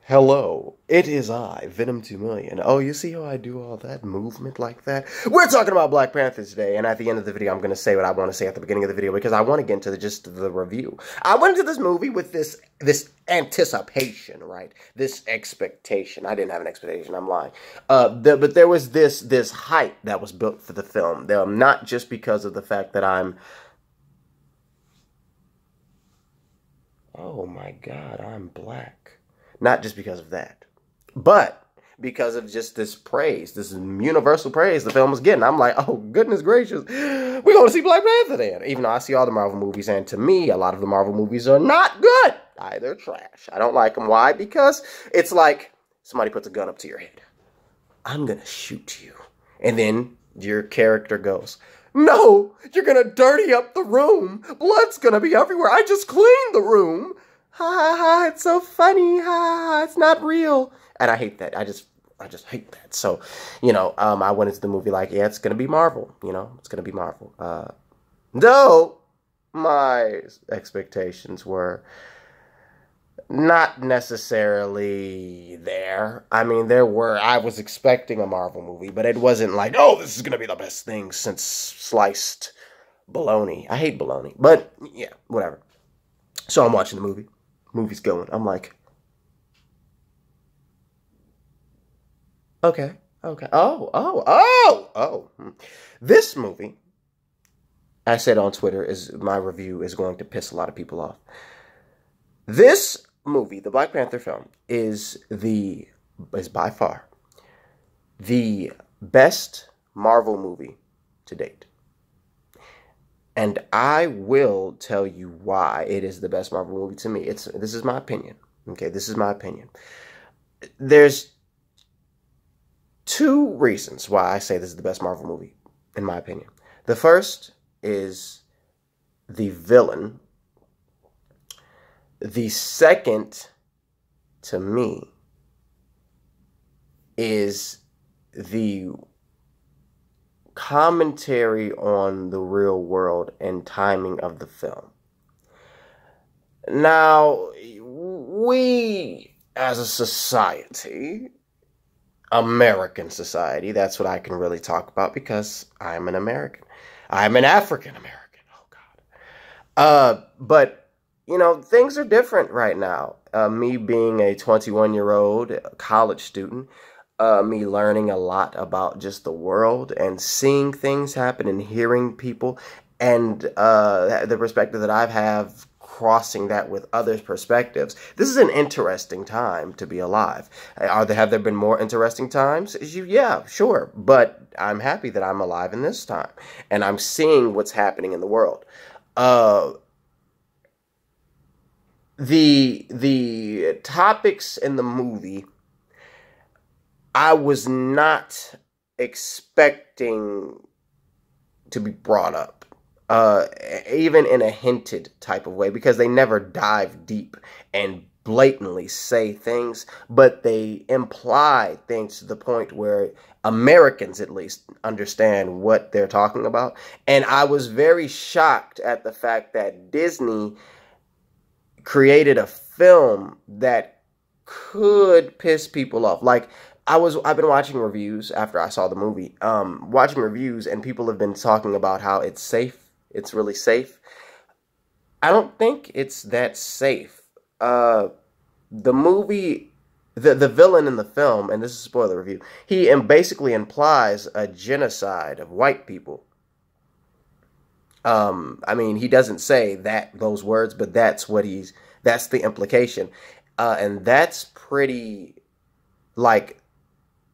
Hello, it is I, Venom 2 Million. Oh, you see how I do all that movement like that? We're talking about Black Panther today, and at the end of the video, I'm going to say what I want to say at the beginning of the video because I want to get into the gist of the review. I went into this movie with this anticipation, right? This expectation. I didn't have an expectation, I'm lying. But there was this hype that was built for the film. Not just because of the fact that oh my God, I'm black. Not just because of that, but because of just this praise, this universal praise the film was getting. I'm like, oh, goodness gracious, we're going to see Black Panther then. Even though I see all the Marvel movies, and to me, a lot of the Marvel movies are not good. They're trash. I don't like them. Why? Because it's like somebody puts a gun up to your head. I'm going to shoot you. And then your character goes, no, you're going to dirty up the room. Blood's going to be everywhere. I just cleaned the room. Ha ha ha, it's so funny. Ha ha, it's not real. And I hate that. I just hate that. So, I went into the movie like, yeah, it's going to be Marvel. It's going to be Marvel. Though my expectations were not necessarily there. I mean, I was expecting a Marvel movie, but it wasn't like, oh, this is going to be the best thing since sliced bologna. I hate bologna, but yeah, whatever. So I'm watching the movie. Movie's going. I'm like, okay. Oh. This movie, I said on Twitter, my review is going to piss a lot of people off. This movie, the Black Panther film, is by far the best Marvel movie to date. And I will tell you why it is the best Marvel movie to me. This is my opinion. Okay, this is my opinion. There's two reasons why I say this is the best Marvel movie, in my opinion. The first is the villain. The second, to me, is the commentary on the real world and timing of the film. Now, we as a society, American society, that's what I can really talk about because I'm an American. I'm an African American. Oh God. But things are different right now. Me being a 21-year-old college student, me learning a lot about just the world and seeing things happen and hearing people and the perspective that I have crossing that with others' perspectives. This is an interesting time to be alive. Have there been more interesting times? Yeah, sure. But I'm happy that I'm alive in this time and I'm seeing what's happening in the world. The topics in the movie I was not expecting to be brought up, even in a hinted type of way, because they never dive deep and blatantly say things, but they imply things to the point where Americans, at least, understand what they're talking about. And I was very shocked at the fact that Disney created a film that could piss people off. Like, I've been watching reviews after I saw the movie, watching reviews, and people have been talking about how it's safe. It's really safe. I don't think it's that safe. The movie, the villain in the film, and this is a spoiler review, he basically implies a genocide of white people. I mean, he doesn't say those words, but that's the implication. And that's pretty, like,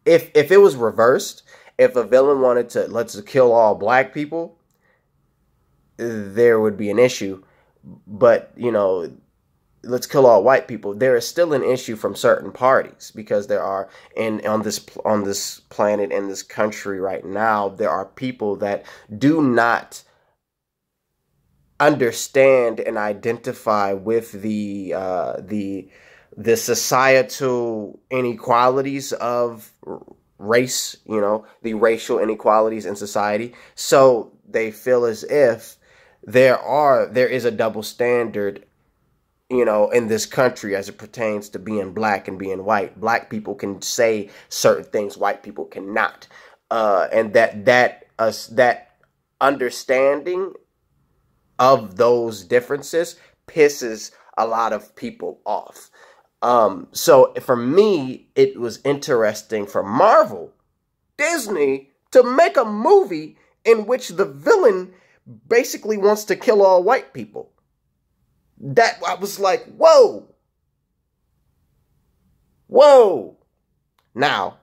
if it was reversed, if a villain wanted to, let's kill all black people, there would be an issue. But, let's kill all white people. There is still an issue from certain parties because there are, on this planet, in this country right now, there are people that do not understand and identify with the societal inequalities of race, the racial inequalities in society. So they feel as if there is a double standard in this country as it pertains to being black and being white. Black people can say certain things white people cannot. And that understanding of those differences pisses a lot of people off. So for me, it was interesting for Marvel, Disney, to make a movie in which the villain basically wants to kill all white people. That I was like, whoa. Now,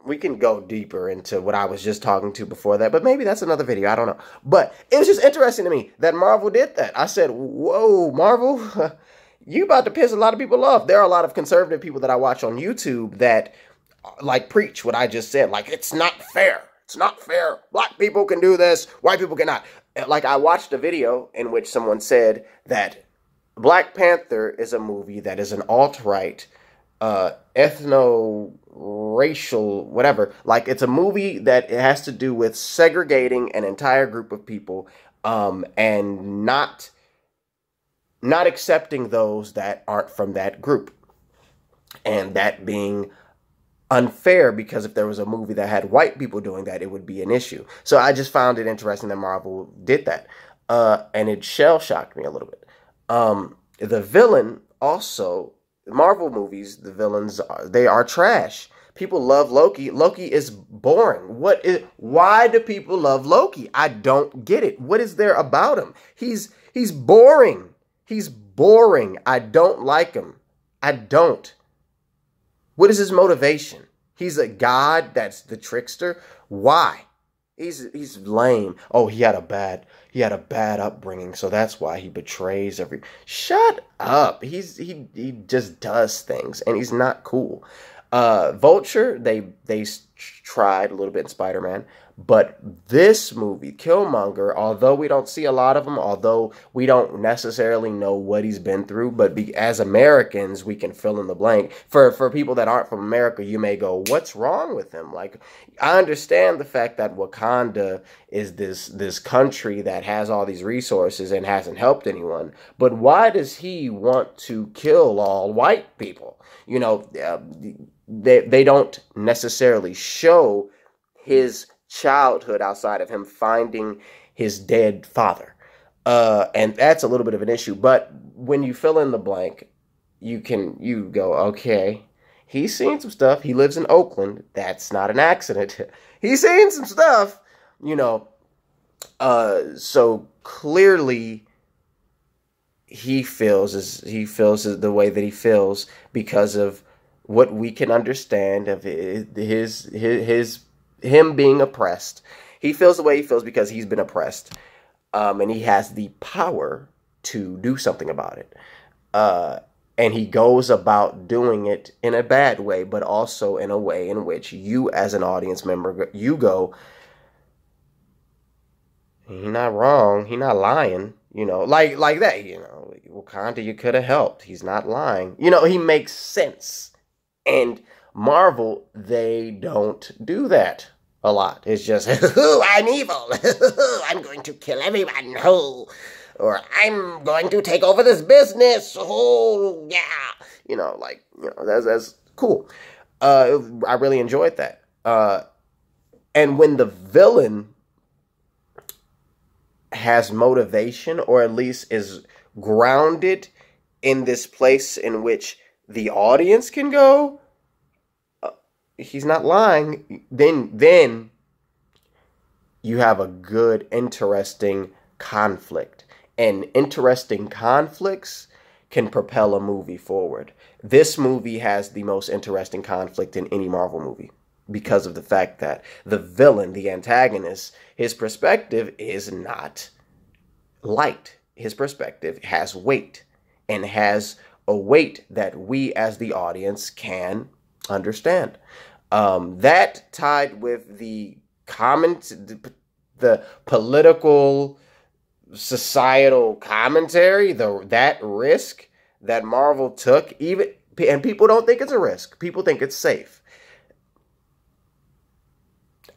we can go deeper into what I was just talking to before that, but maybe that's another video. I don't know. But it was just interesting to me that Marvel did that. I said, whoa, Marvel, you about to piss a lot of people off. There are a lot of conservative people that I watch on YouTube that preach what I just said. It's not fair. It's not fair. Black people can do this. White people cannot. I watched a video in which someone said that Black Panther is a movie that is an alt-right, ethno-racial, whatever. It's a movie that it has to do with segregating an entire group of people, and not accepting those that aren't from that group. And that being unfair, because if there was a movie that had white people doing that, it would be an issue. So I just found it interesting that Marvel did that. And it shell-shocked me a little bit. The villain also, Marvel movies, the villains, they are trash. People love Loki. Loki is boring. Why do people love Loki? I don't get it. What is there about him? He's boring. He's boring. I don't like him. I don't. What is his motivation? He's a god that's the trickster. Why? He's lame. Oh, he had a bad upbringing, so that's why he betrays every. Shut up. He just does things, and he's not cool. Vulture, they tried a little bit in Spider-Man, but this movie, Killmonger, although we don't see a lot of him, although we don't necessarily know what he's been through, but as Americans, we can fill in the blank. For people that aren't from America, you may go, what's wrong with him? I understand the fact that Wakanda is this country that has all these resources and hasn't helped anyone, but why does he want to kill all white people? They don't necessarily show his childhood outside of him finding his dead father. And that's a little bit of an issue. But when you fill in the blank, you go, okay, he's seen some stuff. He lives in Oakland. That's not an accident. He's seen some stuff, so clearly he feels the way that he feels because of what we can understand of him being oppressed. He feels the way he feels because he's been oppressed, and he has the power to do something about it. And he goes about doing it in a bad way, but also in a way in which you, as an audience member, you go, he's not wrong, he's not lying, like that, Wakanda, you could have helped. He's not lying. He makes sense. And Marvel, they don't do that a lot. It's just, I'm evil. I'm going to kill everyone. Or I'm going to take over this business. Oh, yeah. That's cool. I really enjoyed that. And when the villain has motivation, or at least is grounded in this place in which the audience can go, he's not lying, then you have a good, interesting conflict. And interesting conflicts can propel a movie forward. This movie has the most interesting conflict in any Marvel movie because of the fact that the villain, the antagonist, his perspective is not light. His perspective has weight, and has a weight that we as the audience can understand. That tied with the political, societal commentary, that risk that Marvel took, and people don't think it's a risk. People think it's safe.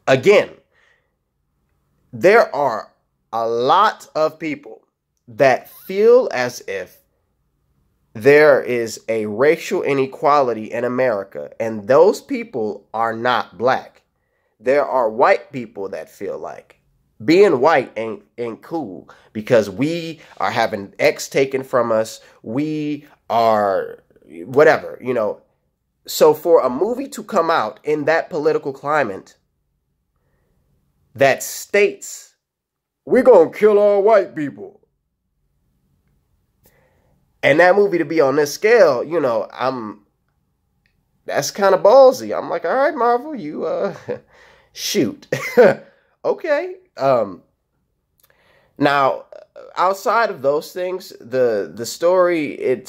Again, there are a lot of people that feel as if there is a racial inequality in America, and those people are not black. There are white people that feel like being white ain't cool because we are having X taken from us. We are whatever, you know. So for a movie to come out in that political climate that states we're going to kill all white people, and that movie to be on this scale, you know, that's kind of ballsy. I'm like, all right, Marvel, you, shoot. Okay. Now, outside of those things, the story,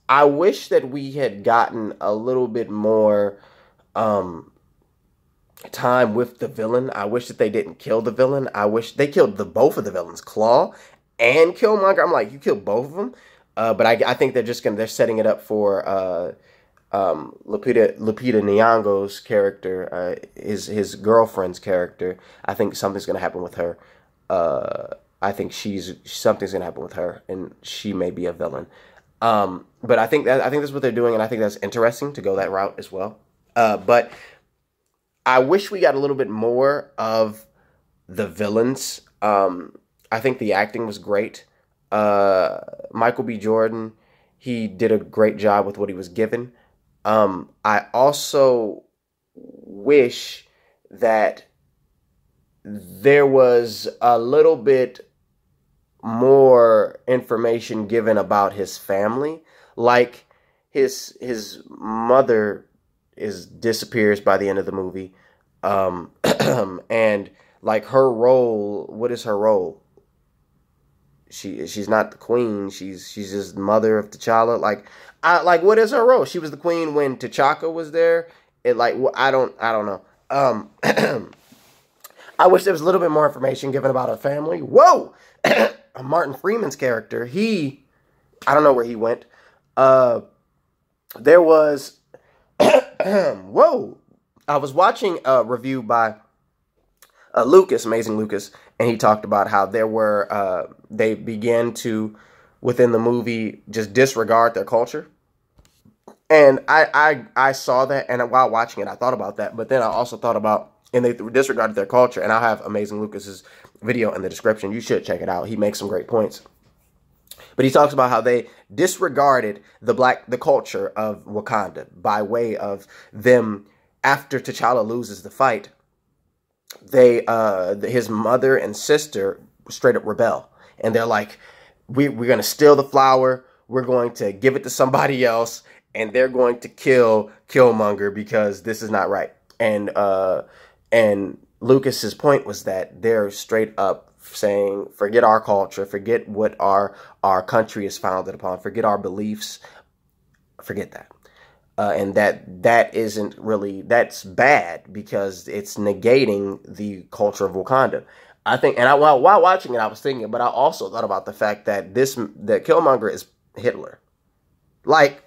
I wish that we had gotten a little bit more, time with the villain. I wish that they didn't kill the villain. I wish they killed both of the villains, Claw and Killmonger. I'm like, you killed both of them. But I think they're setting it up for Lupita Nyong'o's character, his girlfriend's character. I think something's gonna happen with her. I think something's gonna happen with her, and she may be a villain. But I think that's what they're doing, and I think that's interesting to go that route as well. But I wish we got a little bit more of the villains. I think the acting was great. Michael B. Jordan, he did a great job with what he was given. I also wish that there was a little bit more information given about his family. Like his mother disappears by the end of the movie. And like her role, what is her role? She's not the queen. She's just mother of T'Challa. Like what is her role? She was the queen when T'Chaka was there. I don't know. I wish there was a little bit more information given about her family. Whoa, Martin Freeman's character. I don't know where he went. There was whoa. I was watching a review by Lucas, Amazing Lucas, and he talked about how they began to, within the movie, just disregard their culture. And I saw that, and while watching it, I thought about that. But then I also thought about, and they disregarded their culture. And I'll have Amazing Lucas's video in the description. You should check it out. He makes some great points. But he talks about how they disregarded the culture of Wakanda by way of them, after T'Challa loses the fight, his mother and sister straight up rebel. And they're like, we're going to steal the flower. We're going to give it to somebody else. And they're going to kill Killmonger because this is not right. And Lucas's point was that they're straight up saying, forget our culture, forget what our country is founded upon, forget our beliefs, forget that. And that isn't really, that's bad because it's negating the culture of Wakanda. I think, and while watching it, I was thinking, but I also thought about the fact that that Killmonger is Hitler. Like,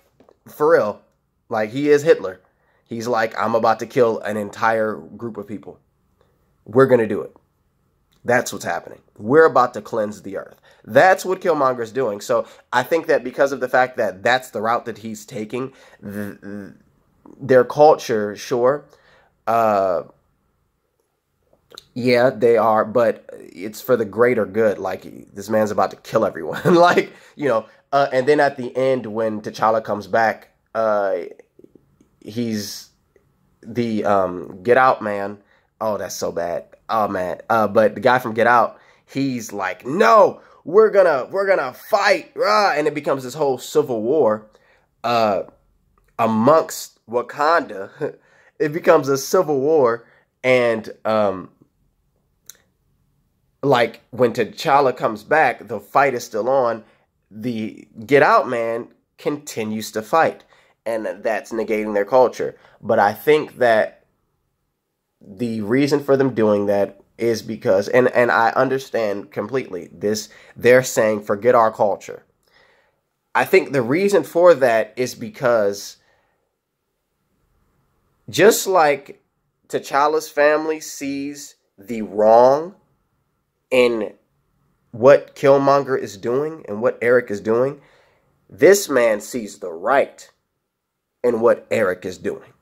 for real. Like, he is Hitler. He's like, I'm about to kill an entire group of people. We're going to do it. That's what's happening. We're about to cleanse the earth. That's what Killmonger is doing. So I think that because of the fact that that's the route that he's taking, their culture, sure, yeah, they are, but it's for the greater good. Like, this man's about to kill everyone. Like, you know, and then at the end, when T'Challa comes back, he's the Get Out man. Oh, that's so bad. Oh man. But the guy from Get Out, he's like, no, we're gonna fight. And it becomes this whole civil war amongst Wakanda. It becomes a civil war. And like when T'Challa comes back, the fight is still on. The Get Out man continues to fight. And that's negating their culture. But I think that the reason for them doing that is because, and I understand completely this, they're saying, forget our culture. I think the reason for that is because just like T'Challa's family sees the wrong in what Killmonger is doing and what Eric is doing, this man sees the right in what Eric is doing.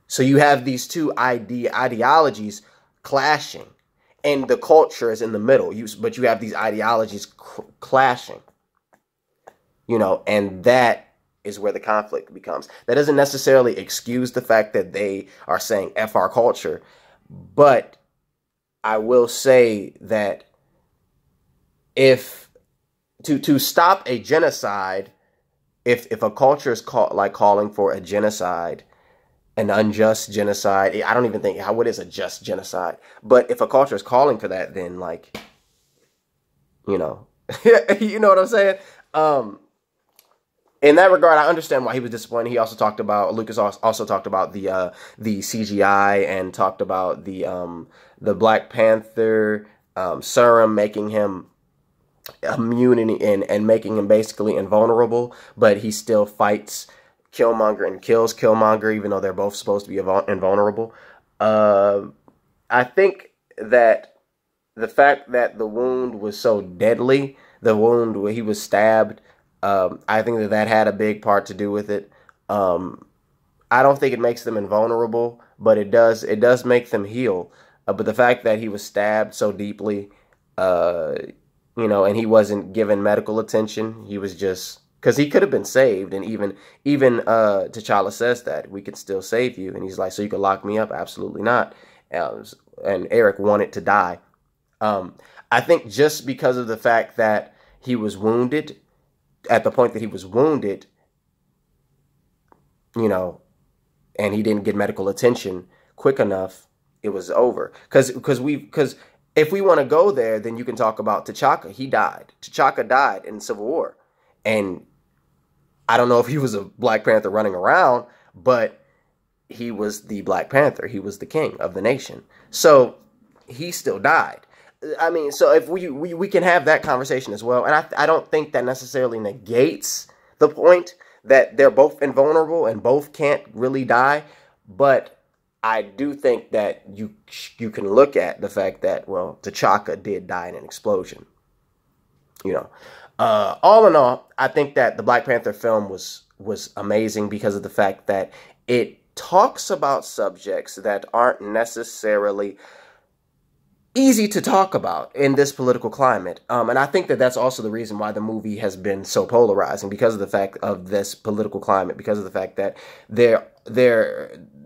So you have these two ideologies clashing, and the culture is in the middle. But you have these ideologies clashing, and that is where the conflict becomes. That doesn't necessarily excuse the fact that they are saying F our culture, but I will say that if to stop a genocide, if a culture is calling for a genocide, an unjust genocide, I don't even think what is a just genocide. But if a culture is calling for that, then you know what I'm saying. In that regard, I understand why he was disappointed. He also talked about Lucas also talked about the CGI and talked about the Black Panther serum making him immune and making him basically invulnerable, but he still fights Killmonger and kills Killmonger, even though they're both supposed to be invulnerable. I think that the fact that the wound was so deadly, the wound where he was stabbed, I think that had a big part to do with it. I don't think it makes them invulnerable, but it does make them heal. But the fact that he was stabbed so deeply, and he wasn't given medical attention, he was just, because he could have been saved, and even T'Challa says that we could still save you, and he's like, so you could lock me up? Absolutely not. And Eric wanted to die. I think just because of the fact that he was wounded, at the point that he was wounded, and he didn't get medical attention quick enough, it was over. Because if we want to go there, then you can talk about T'Chaka. He died. T'Chaka died in Civil War. And I don't know if he was a Black Panther running around, but he was the Black Panther. He was the king of the nation. So he still died. I mean, so if we can have that conversation as well. And I don't think that necessarily negates the point that they're both invulnerable and both can't really die. But I do think that you can look at the fact that, well, T'Chaka did die in an explosion. All in all, I think that the Black Panther film was amazing because of the fact that it talks about subjects that aren't necessarily easy to talk about in this political climate. And I think that that's also the reason why the movie has been so polarizing, because of the fact of this political climate, because of the fact that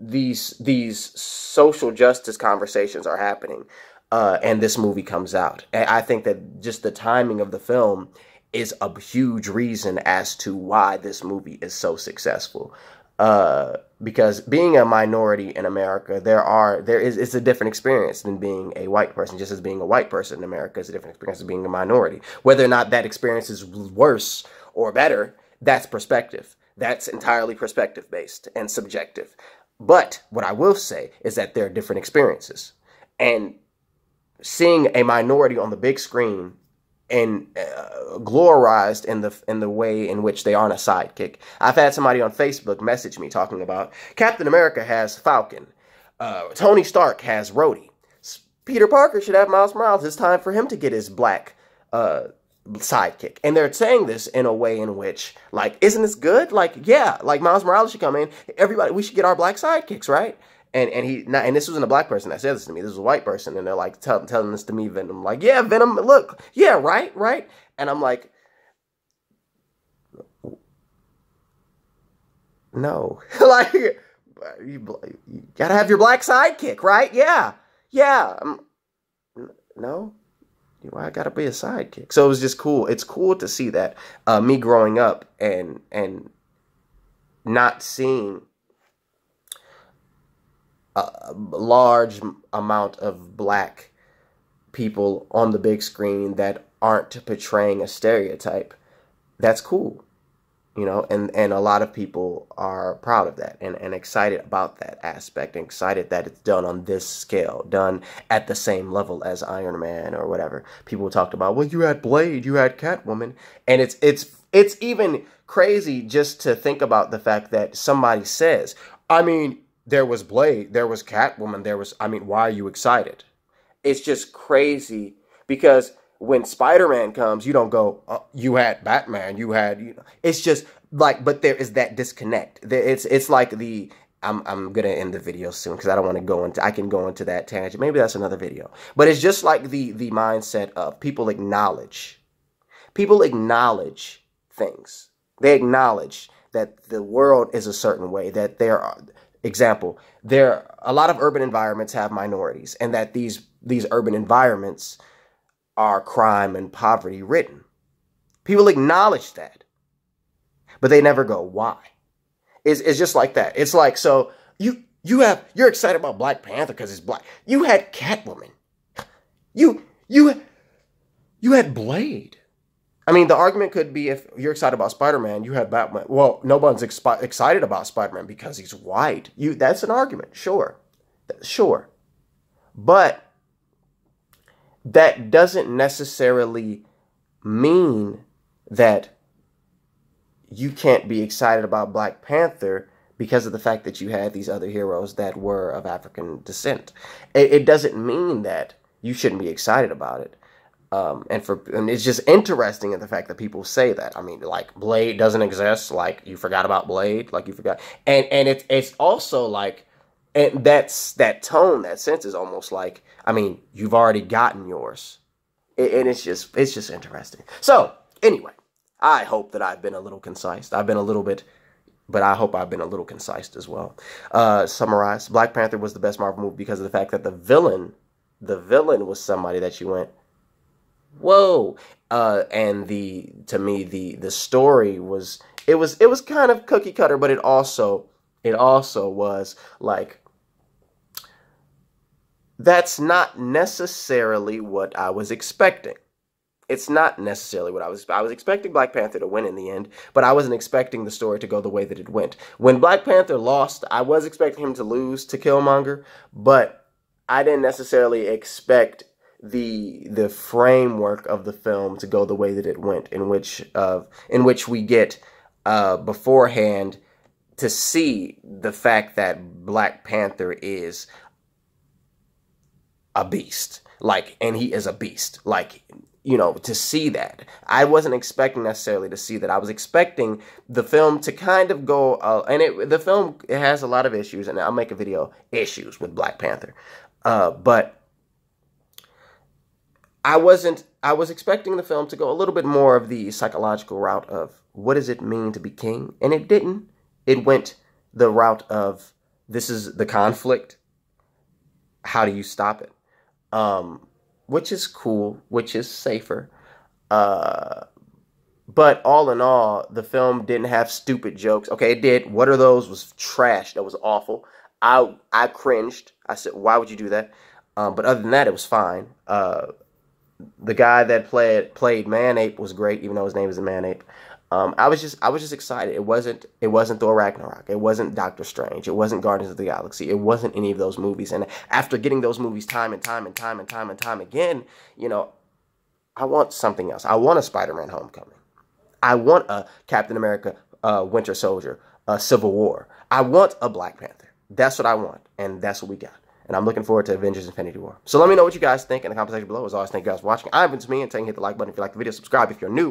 these social justice conversations are happening, and this movie comes out. And I think that just the timing of the film is a huge reason as to why this movie is so successful. Because being a minority in America, it's a different experience than being a white person. Just as being a white person in America is a different experience than being a minority. Whether or not that experience is worse or better, that's perspective. That's entirely perspective based and subjective. But what I will say is that there are different experiences, and seeing a minority on the big screen and glorified in the way in which they aren't a sidekick. I've had somebody on Facebook message me talking about Captain America has Falcon, Tony Stark has Rhodey, Peter Parker should have Miles Morales. It's time for him to get his black sidekick. And they're saying this in a way in which, isn't this good? Yeah, Miles Morales should come in. Everybody, we should get our black sidekicks, right? And this wasn't a black person that said this to me. This was a white person, and they're telling this to me, Venom. Yeah, Venom, look, yeah, right. And I'm like, no, you gotta have your black sidekick, right? Yeah. No, I gotta be a sidekick. So it was just cool. It's cool to see that me growing up and not seeing a large amount of black people on the big screen that aren't portraying a stereotype. That's cool, and a lot of people are proud of that and excited about that aspect, and excited that it's done on this scale, done at the same level as Iron Man or whatever. People talked about, well, you had Blade, you had Catwoman, and it's even crazy just to think about the fact that somebody says, there was Blade, there was Catwoman, why are you excited? It's just crazy Because when Spider-Man comes, you don't go, oh, you had Batman, you had, you know. It's just like, but there is that disconnect. It's like the, I'm going to end the video soon because I don't want to go into, I can go into that tangent. Maybe that's another video. But it's just like the mindset of people acknowledge things. They acknowledge that the world is a certain way, that there are, a lot of urban environments have minorities, and that these urban environments are crime and poverty ridden. People acknowledge that, but they never go, why? It's just like that. It's like, so you're excited about Black Panther because it's black. You had Catwoman. You had Blade. I mean, the argument could be if you're excited about Spider-Man, you had Batman. Well, no one's excited about Spider-Man because he's white. That's an argument, sure. But that doesn't necessarily mean that you can't be excited about Black Panther because of the fact that you had these other heroes that were of African descent. It doesn't mean that you shouldn't be excited about it. And it's just interesting in the fact that people say that. I mean, like, Blade doesn't exist. Like, you forgot about Blade. Like, you forgot. And it's also like, and that tone, that sense is almost like, I mean, you've already gotten yours. And it's just interesting. So, anyway, I hope that I've been a little concise. I've been a little bit, but I hope I've been a little concise as well. Summarize, Black Panther was the best Marvel movie because of the fact that the villain was somebody that you went, whoa. And to me, the story was kind of cookie cutter, but it also was like, that's not necessarily what I was expecting. It's not necessarily what I was expecting Black Panther to win in the end, but I wasn't expecting the story to go the way that it went. When Black Panther lost, I was expecting him to lose to Killmonger, but I didn't necessarily expect the framework of the film to go the way that it went, in which we get beforehand to see the fact that Black Panther is a beast, like, and he is a beast, like, you know, to see that. I wasn't expecting necessarily to see that. I was expecting the film to kind of go, the film has a lot of issues, and I'll make a video, issues with Black Panther, but I was expecting the film to go a little bit more of the psychological route of what does it mean to be king? And it didn't. It went the route of this is the conflict. How do you stop it? Which is cool, which is safer. But all in all, the film didn't have stupid jokes. Okay, it did. What are those? Was trash. That was awful. I cringed. I said, why would you do that? But other than that, it was fine. The guy that played Man-Ape was great, even though his name is Man-Ape. I was just excited. It wasn't Thor Ragnarok. It wasn't Doctor Strange. It wasn't Guardians of the Galaxy. It wasn't any of those movies. And after getting those movies time and time again, you know, I want something else. I want a Spider-Man Homecoming. I want a Captain America Winter Soldier, a Civil War. I want a Black Panther. That's what I want, and that's what we got. And I'm looking forward to Avengers Infinity War. So let me know what you guys think in the comment section below. As always, thank you guys for watching. I'm Vince Me, and hit the like button if you like the video. Subscribe if you're new.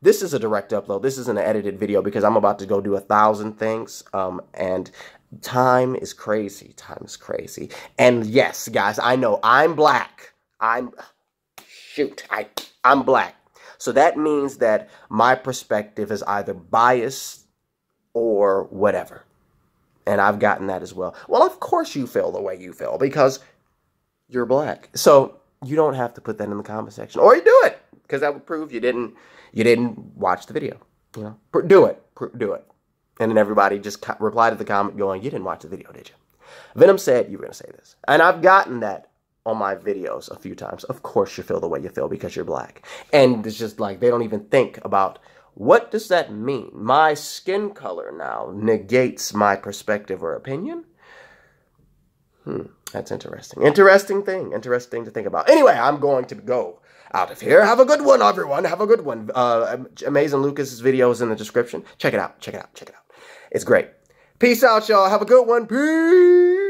This is a direct upload. This isn't an edited video because I'm about to go do 1,000 things. And time is crazy. Time is crazy. And yes, guys, I know I'm black. I'm black. So that means that my perspective is either biased or whatever. And I've gotten that as well. Well, of course you feel the way you feel because you're black. So you don't have to put that in the comment section, or you do it because that would prove you didn't watch the video. You know, do it, and then everybody just reply to the comment going, "You didn't watch the video, did you?" Venom said you were gonna say this, and I've gotten that on my videos a few times. Of course you feel the way you feel because you're black, and it's just like they don't even think about. What does that mean? My skin color now negates my perspective or opinion? That's interesting. Interesting thing to think about. Anyway, I'm going to go out of here. Have a good one, everyone. Have a good one. Amazing Lucas's video is in the description. Check it out. It's great. Peace out, y'all. Have a good one. Peace.